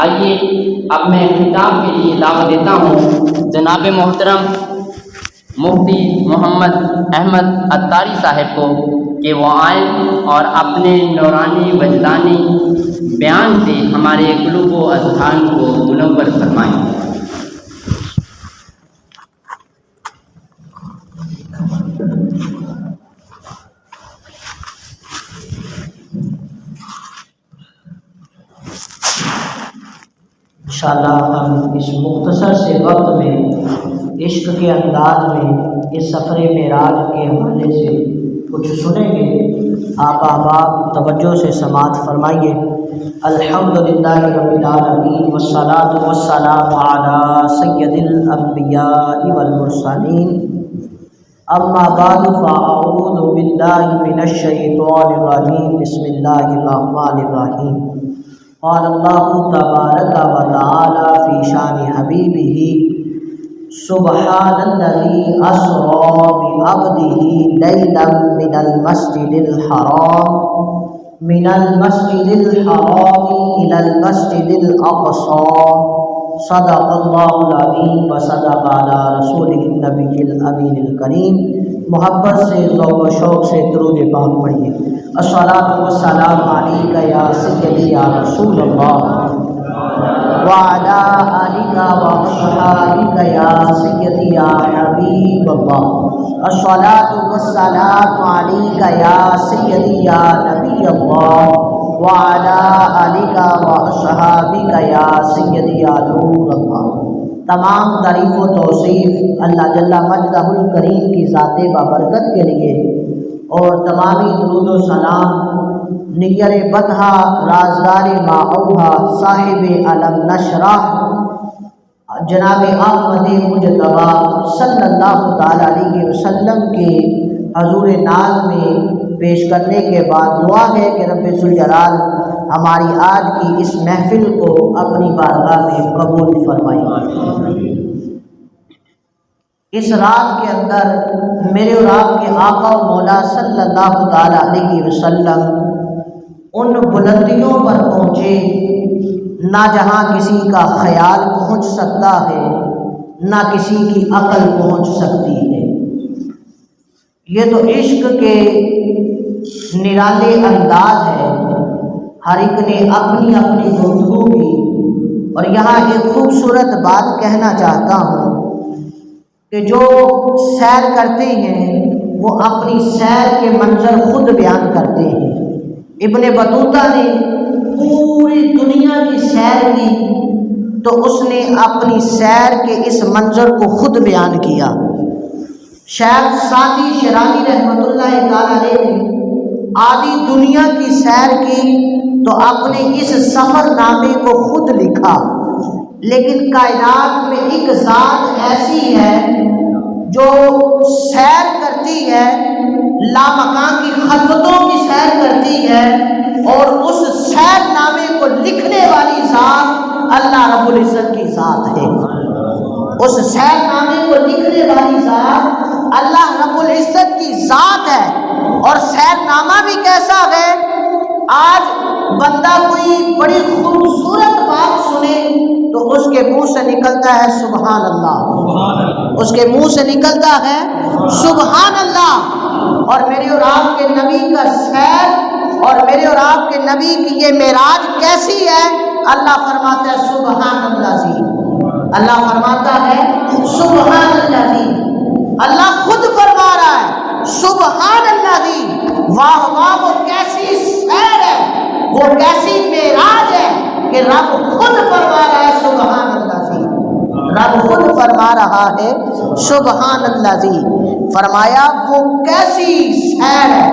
آئیے اب میں خطاب کے لیے دعوت دیتا ہوں جناب محترم مفتی محمد احمد عطاری صاحب کو کہ وہ آئیں اور اپنے نورانی وجدانی بیان سے ہمارے قلوب و اذہان کو منور فرمائیں۔ انشاءاللہ ہم اس مختصر سے وقت میں عشق کے انداز میں اس سفر معراج کے حوالے سے کچھ سنیں گے۔ آپ احباب توجہ سے سماعت فرمائیے۔ الحمدللہ رب العالمین والصلاۃ والسلام علی سید الانبیاء والمرسلین، اما بعد فاعوذ باللہ من الشیطان الرجیم، بسم اللہ الرحمن الرحیم۔ قال اللہ تبارک و تعالی فی شان حبیبہ سبحان الذی اسری بعبدہ لیلا من المسجد الحرام الی المسجد الاقصی، صدق اللہ العظیم و صدق علی رسولہ النبی الامین الکریم۔ محبت سے ذوق و شوق سے درود پاک پڑھیے۔ الصلاۃ والسلام علیک یا سیدی یا رسول اللہ وعلی آلک واصحابک یا سیدی یا حبیب اللہ۔ الصلاۃ والسلام علیک یا سیدی یا نبی اللہ وعلی آلک واصحابک یا سیدی یا نور اللہ۔ تمام تعریف و توصیف اللہ جل مجدہ الکریم کی ذات بابرکت کے لیے، اور تمامی درود و سلام نگر بدھا رازدار ما اوہا صاحب علم نشرح جناب احمد مجتبی صلی اللہ تعالی علیہ وسلم کے حضور ناز میں پیش کرنے کے بعد دعا ہے کہ رب ذوالجلال ہماری آج کی اس محفل کو اپنی بارگاہ میں قبول فرمائے۔ اس رات کے اندر میرے اور آپ کے آقا و مولا صلی اللہ تعالی علیہ وسلم ان بلندیوں پر پہنچے نہ جہاں کسی کا خیال پہنچ سکتا ہے، نہ کسی کی عقل پہنچ سکتی ہے۔ یہ تو عشق کے نرالے انداز ہے، ہر ایک نے اپنی اپنی گفتگو کی، اور یہاں ایک خوبصورت بات کہنا چاہتا ہوں کہ جو سیر کرتے ہیں وہ اپنی سیر کے منظر خود بیان کرتے ہیں۔ ابن بطوطہ نے پوری دنیا کی سیر کی تو اس نے اپنی سیر کے اس منظر کو خود بیان کیا۔ شیخ سعدی شیرازی رحمۃ اللہ تعالی علیہ نے آدھی دنیا کی سیر کی تو اپنے اس سفر نامے کو خود لکھا، لیکن کائنات میں ایک ذات ایسی ہے جو سیر کرتی ہے، لامکان کی خلوتوں کی سیر کرتی ہے، اور اس سیر نامے کو لکھنے والی ذات اللہ رب العزت کی ذات ہے۔ اس سیر نامے کو لکھنے والی ذات اللہ رب العزت کی ذات ہے۔ اور سیر نامہ بھی کیسا ہے؟ آج بندہ کوئی بڑی خوبصورت بات سنے تو اس کے منہ سے نکلتا ہے سبحان اللہ، اس کے منہ سے نکلتا ہے سبحان اللہ۔ اور میرے اور آپ کے نبی کا سیر اور میرے اور آپ کے نبی کی یہ معراج کیسی ہے؟ اللہ فرماتا ہے سبحان اللہ جی، اللہ فرماتا ہے سبحان اللہ جی، اللہ خود فرما رہا ہے سبحان اللہ جی، واہ واہ وہ کیسی سیر ہے، وہ کیسی معراج ہے کہ رب خود فرما رہا ہے سبحان اللہ جی، رب خود فرما رہا ہے سبحان اللہ جی۔ فرمایا وہ کیسی سیر ہے،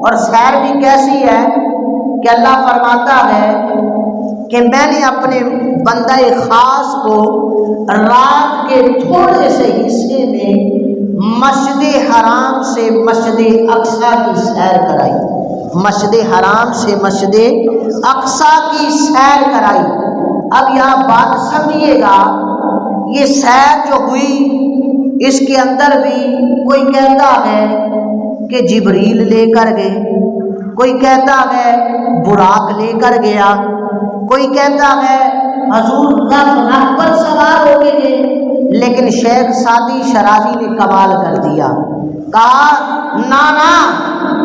اور سیر بھی کیسی ہے کہ اللہ فرماتا ہے کہ میں نے اپنے بندہ خاص کو رات کے تھوڑے سے حصے میں مسجد حرام سے مسجد اقصی کی سیر کرائی، مسجد حرام سے مسجد اقصی کی سیر کرائی۔ اب یہاں بات سمجھیے گا، یہ سیر جو ہوئی اس کے اندر بھی کوئی کہتا ہے کہ جبریل لے کر گئے، کوئی کہتا ہے براق لے کر گیا، کوئی کہتا ہے حضور رف پر سوار ہو گئے، لیکن شیخ سعدی شرازی نے کمال کر دیا، کہا نانا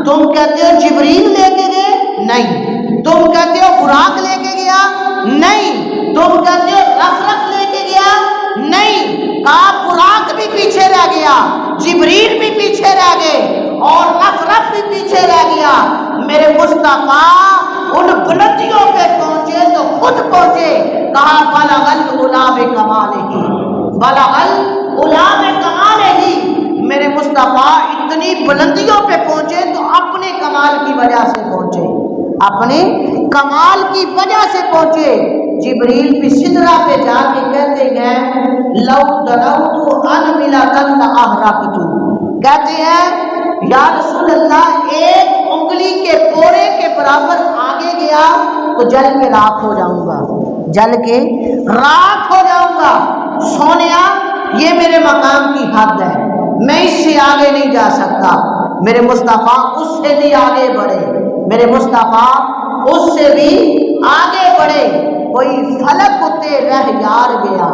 تم کہتے ہو جبریل لے کے گئے، نہیں، تم کہتے ہو براق لے کے گیا، نہیں، تم کہتے ہو رف لے کے گیا، نہیں، کہا براق بھی پیچھے رہ گیا، جبریل بھی پیچھے رہ گئے اور رف بھی پیچھے رہ گیا، میرے مصطفیٰ ان بلندیوں پہ پہنچے تو خود پہنچے، کہا بلغ العلا بکمالہ، بلغ العلا بکمالہ، میرے مصطفیٰ اتنی بلندیوں پہ پہنچے تو اپنے کمال کی وجہ سے پہنچے، اپنے کمال کی وجہ سے پہنچے۔ جبریل بھی سدرہ پہ جا کے کہتے ہیں لو دنوت ان ملتن لاحرقت، کہتے ہیں یا رسول اللہ ایک انگلی کے پورے کے برابر آگے گیا تو جل کے راکھ ہو جاؤں گا، جل کے راکھ ہو جاؤں گا، سونیا یہ میرے مقام کی حد ہے، میں اس سے آگے نہیں جا سکتا، میرے مصطفیٰ اس سے بھی آگے بڑھے، میرے مصطفیٰ اس سے بھی آگے بڑھے، کوئی فلک اتے رہ یار گیا،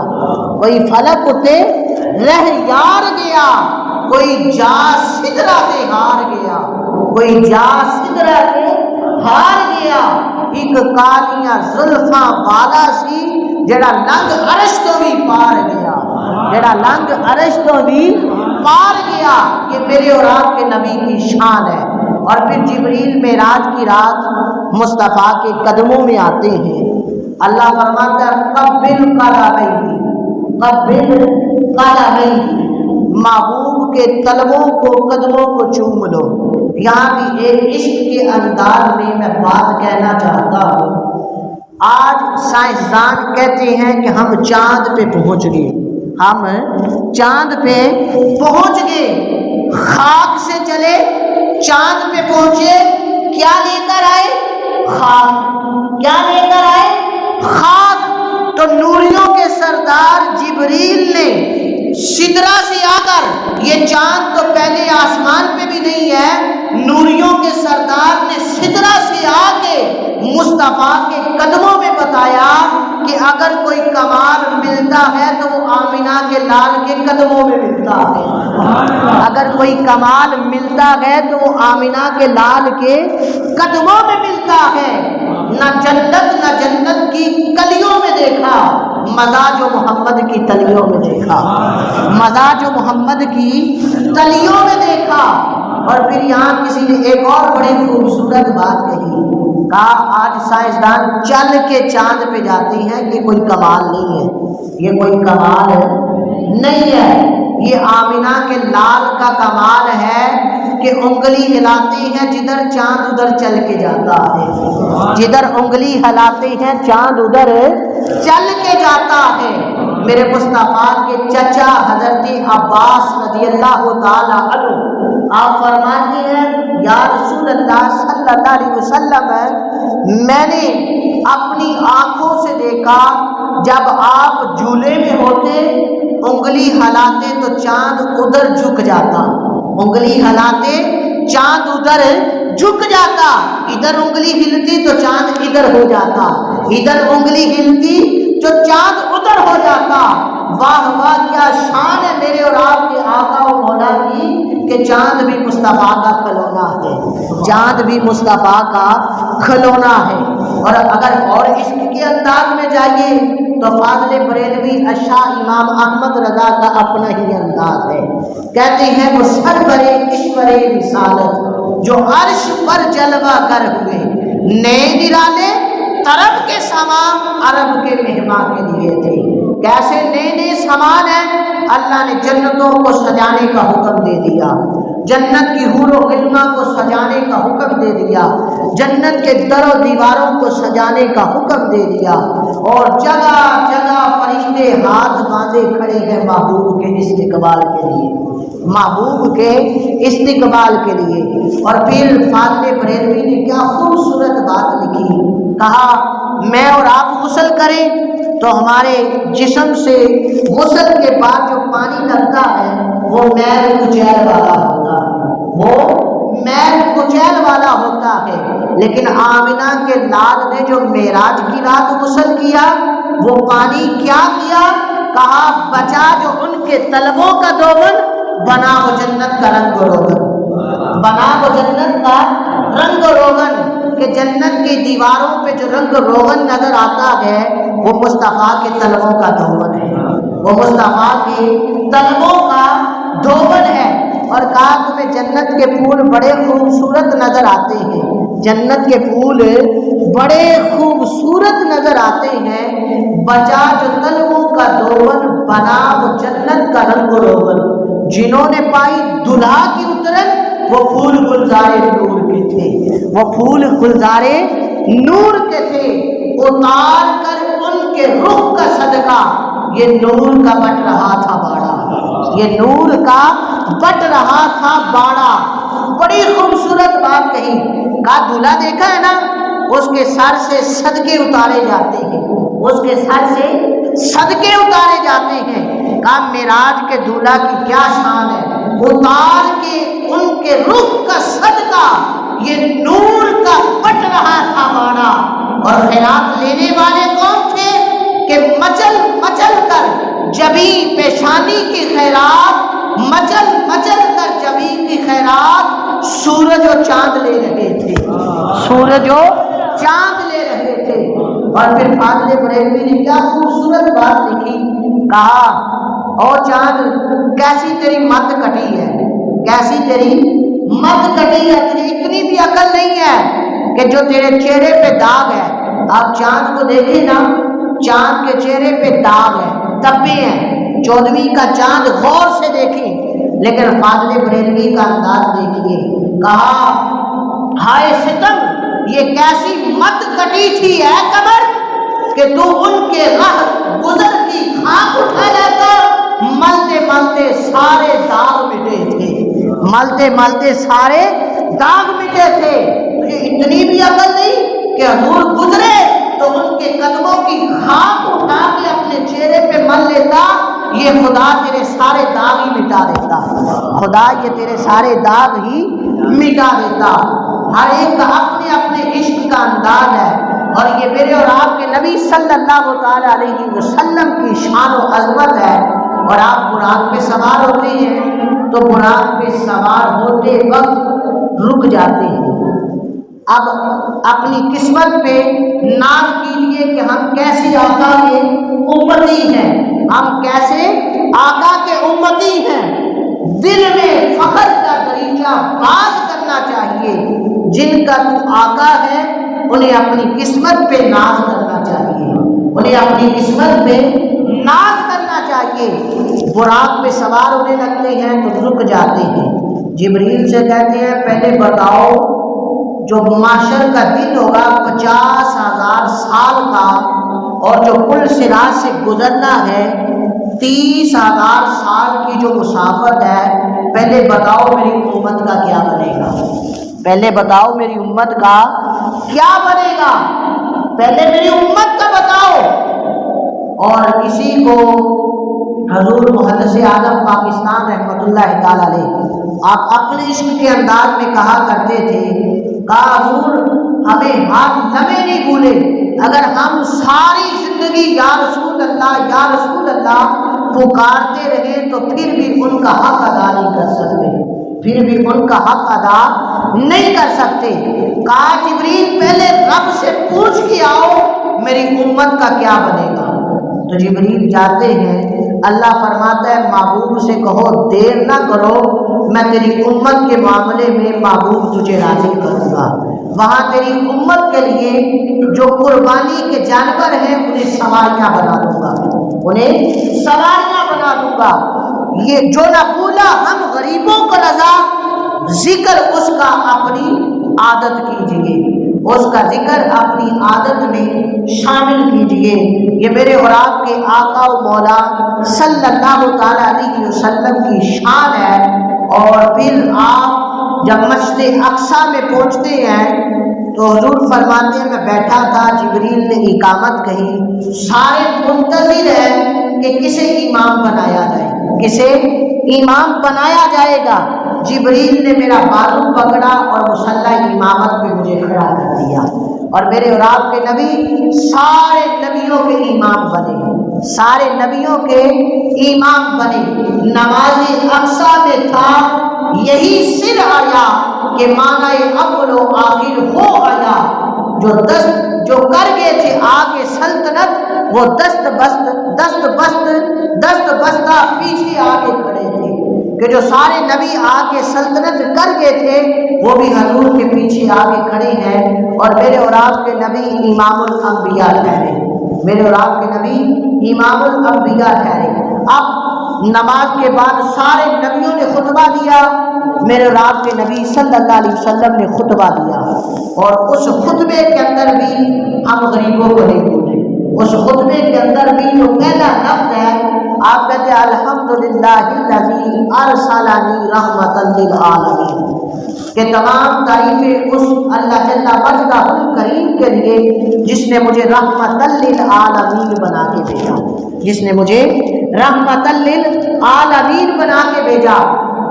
کوئی فلک اتے رہ یار گیا، کوئی جا سدرہ تے ہار گیا، کوئی جا سدرہ تے ہار گیا، ایک کالیاں زلفاں والا سی جڑا لنگ عرش تو بھی پار گیا، جڑا لنگ عرش تو بھی پار گیا، یہ میرے اور آپ کے نبی کی شان ہے۔ اور پھر جبریل معراج کی رات مصطفیٰ کے قدموں میں آتے ہیں، اللہ فرماتا ہے قبل قدمین، قبل قدمین، محبوب کے تلووں کو قدموں کو چوم لو۔ یہاں بھی ایک عشق کے انداز میں میں بات کہنا چاہتا ہوں، آج سائنسدان کہتے ہیں کہ ہم چاند پہ پہنچ گئے، ہم چاند پہ پہنچ گئے، خاک سے چلے چاند پہ پہنچے، کیا لے کر آئے؟ خاک، کیا لے کر آئے؟ خاک۔ تو نوریوں کے سردار جبریل نے سدرہ سے آ کر، یہ چاند تو پہلے آسمان پہ بھی نہیں ہے، نوریوں کے سردار نے سدرہ سے آ کے مصطفیٰ کے قدموں میں بتایا کہ اگر کوئی کمال ملتا ہے تو وہ آمینہ کے لال کے قدموں میں ملتا ہے، اگر کوئی کمال ملتا ہے تو وہ آمینہ کے لال کے قدموں میں ملتا ہے۔ نہ جنت کی کلیوں میں دیکھا، مزاج و محمد کی تلیوں میں دیکھا، مزاج و محمد کی تلیوں میں دیکھا۔ اور پھر یہاں کسی نے ایک اور بڑی خوبصورت بات کہی، کہا آج سائنسدان چل کے چاند پہ جاتے ہیں، یہ کوئی کمال نہیں ہے، یہ کوئی کمال نہیں ہے، یہ آمینہ کے لال کا کمال ہے کہ انگلی ہلاتے ہیں جدھر چاند ادھر چل کے جاتا ہے، جدھر انگلی ہلاتے ہیں چاند ادھر چل کے جاتا ہے۔ میرے مصطفیٰ کے چچا حضرت عباس رضی اللہ تعالی عنہ آپ فرماتے ہیں یا رسول اللہ صلی اللہ علیہ وسلم، میں نے اپنی آنکھوں سے دیکھا جب آپ جھولے میں ہوتے انگلی ہلاتے تو چاند ادھر جھک جاتا، انگلی ہلاتے چاند ادھر جھک جاتا، ادھر انگلی ہلتی تو چاند ادھر ہو جاتا، ادھر انگلی ہلتی تو چاند ادھر ہو جاتا۔ واہ واہ کیا شان ہے میرے اور آپ کے آقا و مولا کی کہ چاند بھی مصطفیٰ کا کھلونا ہے، چاند بھی مصطفیٰ کا کھلونا ہے۔ اور اگر اور عشق کے انداز میں جائیے تو فاضل بریلوی اشاہ امام احمد رضا کا اپنا ہی انداز ہے، کہتے ہیں وہ سرورِ کشور رسالت جو عرش پر جلوہ گر ہوئے، نئے نرالے طرب کے سامان عرب کے مہمان کے لیے تھے۔ کیسے نئے نئے سامان ہیں؟ اللہ نے جنتوں کو سجانے کا حکم دے دیا، جنت کی حور و غلماں کو سجانے کا حکم دے دیا، جنت کے در و دیواروں کو سجانے کا حکم دے دیا، اور جگہ جگہ فرشتے ہاتھ باندھے کھڑے ہیں محبوب کے استقبال کے لیے، محبوب کے استقبال کے لیے۔ اور پھر فاضل بریلوی نے کیا خوبصورت بات لکھی، کہا میں اور آپ غسل کریں تو ہمارے جسم سے غسل کے بعد جو پانی لگتا ہے وہ میل کچیل والا ہوتا ہے، وہ میل کچیل والا ہوتا ہے، لیکن آمینہ کے لال نے جو معراج کی رات غسل کیا وہ پانی کیا کیا؟ کہا بچا جو ان کے طلبوں کا دوبن، بنا وہ جنت کا رنگ و روغن، بنا وہ جنت کا رنگ و روغن، کہ جنت کی دیواروں پہ جو رنگ و روغن نظر آتا ہے وہ مصطفیٰ کے طلبوں کا دھوبن ہے، وہ مصطفیٰ کے طلبوں کا دھوبن ہے۔ اور کہا تمہیں جنت کے پھول بڑے خوبصورت نظر آتے ہیں، جنت کے پھول بڑے خوبصورت نظر آتے ہیں، بچا جو طلبوں کا دھوبن، بنا وہ جنت کا رنگ و روغن۔ جنہوں نے پائی دلہا کی اترن وہ پھول گلزارے نور کے تھے، وہ پھول گلزارے نور کے تھے، اتار کر ان کے رخ کا صدقہ یہ نور کا بٹ رہا تھا باڑا، یہ نور کا بٹ رہا تھا باڑا۔ بڑی خوبصورت بات کہی، کہا دلہا دیکھا ہے نا، اس کے سر سے صدقے اتارے جاتے ہیں، اس کے سر سے صدقے اتارے جاتے ہیں۔ کہا معراج کے دلہا کی کیا شان ہے، اتار کے ان کے رخ کا صدقہ یہ نور کا بٹ رہا تھا باڑا۔ اور خیرات لینے والے کون تھے کہ مچل مچل کر جبی پیشانی کی خیرات، مچل مچل کر جبی کی خیرات سورج و چاند لے رہے تھے، سورج و چاند لے رہے تھے۔ اور پھر فاضل بریلوی نے کیا خوبصورت بات لکھی، کہا او چاند کیسی تیری مت کٹی ہے، کیسی تیری مت کٹی ہے، تجھے اتنی بھی عقل نہیں ہے کہ جو تیرے چہرے پہ داغ ہے۔ آپ چاند کو دیکھیں نا، چاند کے چہرے پہ داغ ہے، دبے ہیں، 14ویں کا چاند غور سے دیکھیں، لیکن فاضل بریلوی کا انداز دیکھیے، کہا ہائے ستم یہ کیسی مت کٹی تھی اے قمر کہ تو ان کے راہ گزر کی خاک اٹھا لیتا، ملتے ملتے سارے داغ مٹے تھے، ملتے ملتے سارے داغ مٹے تھے۔ تجھے اتنی بھی عقل نہیں کہ حضور گزرے تو ان کے قدموں کی خاک اٹھا کے اپنے چہرے پہ مل لیتا، یہ خدا تیرے سارے داغ ہی مٹا دیتا، خدا یہ تیرے سارے داغ ہی مٹا دیتا۔ ہر ایک کا اپنے اپنے عشق کا انداز ہے، اور یہ میرے اور آپ کے نبی صلی اللہ تعالی علیہ وسلم کی شان و عظمت ہے۔ اور آپ براق پہ سوار ہوتے ہیں تو براق پہ سوار ہوتے وقت رک جاتے ہیں، اب اپنی قسمت پہ ناز کیجیے کہ ہم کیسے آقا کے امتی ہیں، ہم کیسے آقا کے امتی ہیں۔ دل میں فخر کا دریچہ باز کرنا چاہیے، جن کا تو آقا ہے انہیں اپنی قسمت پہ ناز کرنا چاہیے، انہیں اپنی قسمت پہ ناز کرنا چاہیے۔ براق پہ سوار ہونے لگتے ہیں تو رک جاتے ہیں، جبریل سے کہتے ہیں پہلے بتاؤ جو معاشر کا دن ہوگا 50,000 سال کا، اور جو پل صراط سے گزرنا ہے 30,000 سال کی جو مسافت ہے، پہلے بتاؤ میری امت کا کیا بنے گا، پہلے بتاؤ میری امت کا کیا بنے گا، پہلے میری امت کا بتاؤ۔ اور اسی کو حضور محدث اعظم پاکستان رحمۃ اللہ تعالی علیہ آپ اپنے عشق کے انداز میں کہا کرتے تھے، کہا حضور ہمیں ہاتھ لمحے نہیں بھولے، اگر ہم ساری زندگی یا رسول اللہ یا رسول اللہ پکارتے رہے تو پھر بھی ان کا حق ادا نہیں کر سکتے، پھر بھی ان کا حق ادا نہیں کر سکتے۔ کہا جبریل پہلے رب سے پوچھ کے آؤ میری امت کا کیا بنے گا۔ تو جبریل جاتے ہیں، اللہ فرماتا ہے محبوب سے کہو دیر نہ کرو، میں تیری امت کے معاملے میں محبوب تجھے راضی کروں گا، وہاں تیری امت کے لیے جو قربانی کے جانور ہیں انہیں سواریاں بنا دوں گا، انہیں سواریاں بنا دوں گا۔ یہ جو نہ بھولا ہم غریبوں کو رضا، ذکر اس کا اپنی عادت کیجئے، اس کا ذکر اپنی عادت میں شامل کیجئے۔ یہ میرے اور آپ کے آقا و مولا صلی اللہ تعالی علیہ وسلم کی شان ہے۔ اور پھر آپ جب مسجد اقصیٰ میں پہنچتے ہیں تو حضور فرماتے ہیں میں بیٹھا تھا، جبریل نے اقامت کہی، سارے منتظر ہیں کہ کسے امام بنایا جائے، کسے امام بنایا جائے گا۔ جبریل نے میرا بازو پکڑا اور مصلی امامت پہ مجھے کھڑا کر دیا، اور میرے اور آپ کے نبی سارے نبی نبیوں کے امام بنے، سارے نبیوں کے امام بنے۔ نماز اقصی میں تھا، یہی سر آیا کہ معنی اول و آخر ہو آیا۔ جو کر گئے تھے آگے سلطنت، وہ دست بستہ پیچھے آگے کھڑے تھے، کہ جو سارے نبی آگے سلطنت کر گئے تھے وہ بھی حضور کے پیچھے آگے کھڑے ہیں، اور میرے اور آپ کے نبی امام الانبیاء ٹھہرے، میرے اور آپ کے نبی امام الانبیاء ٹھہرے۔ اب نماز کے بعد سارے نبیوں نے خطبہ دیا، میرے اور آپ کے نبی صلی اللہ علیہ وسلم نے خطبہ دیا، اور اس خطبے کے اندر بھی ہم غریبوں کو نہیں بھولے۔ اس خطبے کے اندر بھی جو پہلا لفظ ہے، آپ کہتے ہیں الحمدللہ الذی ارسلنی رحمۃ للعالمین، کہ تمام تعریفیں اس اللہ جل وجلہ الکریم کے لیے جس نے مجھے رحمۃ للعالمین بنا کے بھیجا، جس نے مجھے رحمۃ للعالمین بنا کے بھیجا۔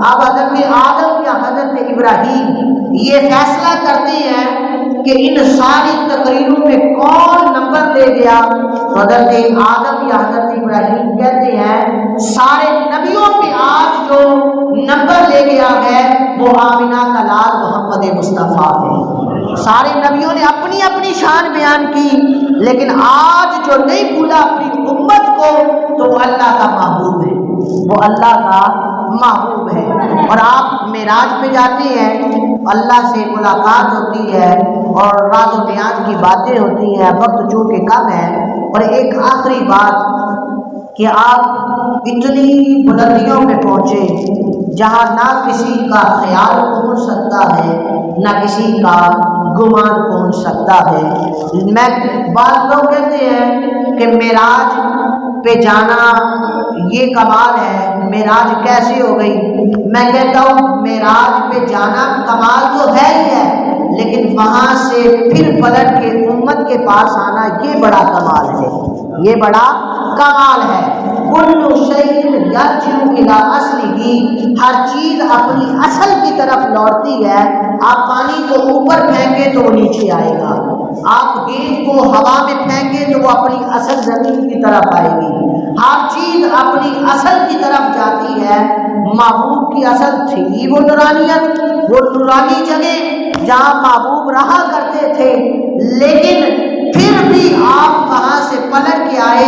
اب حضرت آدم یا حضرت ابراہیم یہ فیصلہ کرتے ہیں کہ ان ساری تقریروں میں کون نمبر لے گیا، تو حضرت آدم یا حضرت ابراہیم کہتے ہیں سارے نبیوں پہ آج جو نمبر لے گیا ہے وہ آمنہ کا لال محمد مصطفیٰ ہے۔ سارے نبیوں نے اپنی اپنی شان بیان کی، لیکن آج جو نہیں بھولا اپنی امت کو تو وہ اللہ کا محبوب ہے، وہ اللہ کا محبوب ہے۔ اور آپ معراج پہ جاتے ہیں، اللہ سے ملاقات ہوتی ہے اور راز و بیان کی باتیں ہوتی ہیں، وقت چونکہ کم ہے۔ اور ایک آخری بات کہ آپ اتنی بلندیوں پہ پہنچے جہاں نہ کسی کا خیال پہنچ سکتا ہے، نہ کسی کا گمان پہنچ سکتا ہے۔ میں بعض لوگ کہتے ہیں کہ معراج پہ جانا یہ کمال ہے، معراج کیسے ہو گئی؟ میں کہتا ہوں معراج پہ جانا کمال تو ہے ہی ہے، لیکن وہاں سے پھر پلٹ کے امت کے پاس آنا یہ بڑا کمال ہے، یہ بڑا کمال ہے۔ کل شیء یرجع الی اصلہ، ہر چیز اپنی اصل کی طرف لوٹتی ہے۔ آپ پانی کو اوپر پھینکیں تو وہ نیچے آئے گا، آپ گیند کو ہوا میں پھینکیں تو وہ اپنی اصل زمین کی طرف آئے گی۔ ہر چیز اپنی اصل کی طرف جاتی ہے۔ محبوب کی اصل تھی وہ نورانیت، وہ نورانی جگہ جہاں محبوب رہا کرتے تھے، لیکن پھر بھی آپ وہاں سے پلٹ کے آئے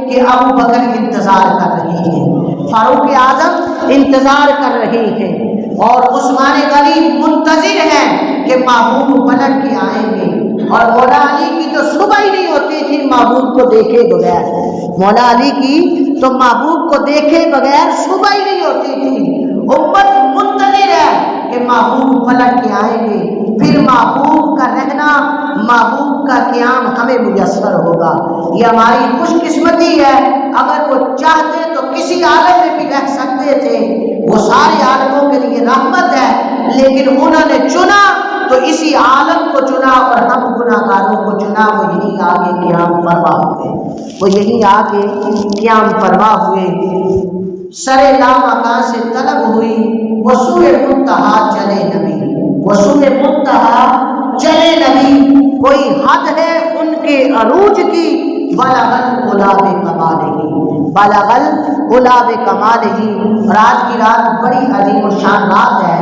کہ ابو بکر انتظار کر رہے ہیں، فاروق اعظم انتظار کر رہے ہیں، اور عثمان غنی منتظر ہیں کہ محبوب پلٹ کے آئیں گے۔ اور مولا علی کی تو صبح ہی نہیں ہوتی تھی محبوب کو دیکھے بغیر، مولا علی کی تو محبوب کو دیکھے بغیر صبح ہی نہیں ہوتی تھی۔ امت منتظر ہے کہ محبوب پلٹ کے آئیں گے، پھر محبوب کا رہنا، محبوب کا قیام ہمیں میسر ہوگا۔ یہ ہماری خوش قسمتی ہے، اگر وہ چاہتے تو کسی عالم میں بھی رہ سکتے تھے، وہ سارے عالموں کے لیے رحمت ہے، لیکن انہوں نے چنا تو اسی عالم کو چنا، اور ہم گناہ گاروں کو چنا، وہ یہی آگے قیام فرما ہوئے، وہ یہی آگے قیام فرما ہوئے۔ سر لامکان سے طلب ہوئی، وصول منتہا چلے نبی، وصول منتہا چلے نبی، کوئی حد ہے ان کے عروج کی، بلغ العلا بکمالہ، بلغ العلا بکمالہ۔ رات کی رات بڑی عظیم و شان رات ہے،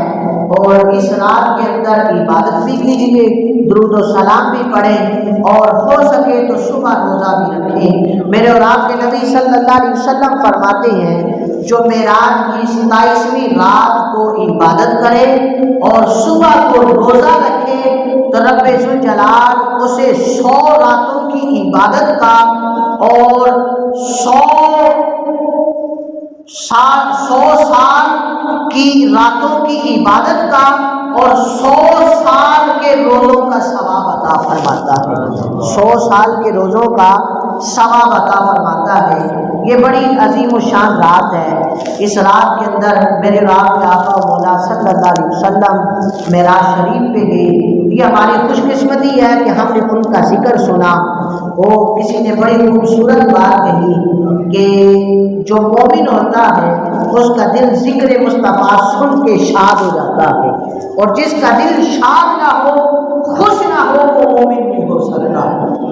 اور اس رات کے اندر عبادت بھی کیجیے، درود و سلام بھی پڑھیں، اور ہو سکے تو صبح روزہ بھی رکھیں۔ میرے اور آپ کے نبی صلی اللہ علیہ وسلم فرماتے ہیں جو معراج کی 27ویں رات کو عبادت کرے اور صبح کو روزہ رکھے تو رب ذوالجلال اسے 100 راتوں کی عبادت کا اور 100 سال کی راتوں کی عبادت کا اور 100 سال کے روزوں کا ثواب عطا فرماتا ہے، 100 سال کے روزوں کا ثواب عطا فرماتا ہے۔ یہ بڑی عظیم و شان رات ہے۔ اس رات کے اندر میرے آپ کے آقا و مولا صلی اللہ علیہ وسلم معراج شریف پہ گئے۔ یہ ہماری خوش قسمتی ہے کہ ہم نے ان کا ذکر سنا۔ وہ کسی نے بڑی خوبصورت بات کہی کہ جو مومن ہوتا ہے اس کا دل ذکر مصطفیٰ سن کے شاد ہو جاتا ہے، اور جس کا دل شاد نہ ہو، خوش نہ ہو، وہ مومن نہیں ہو سکتا،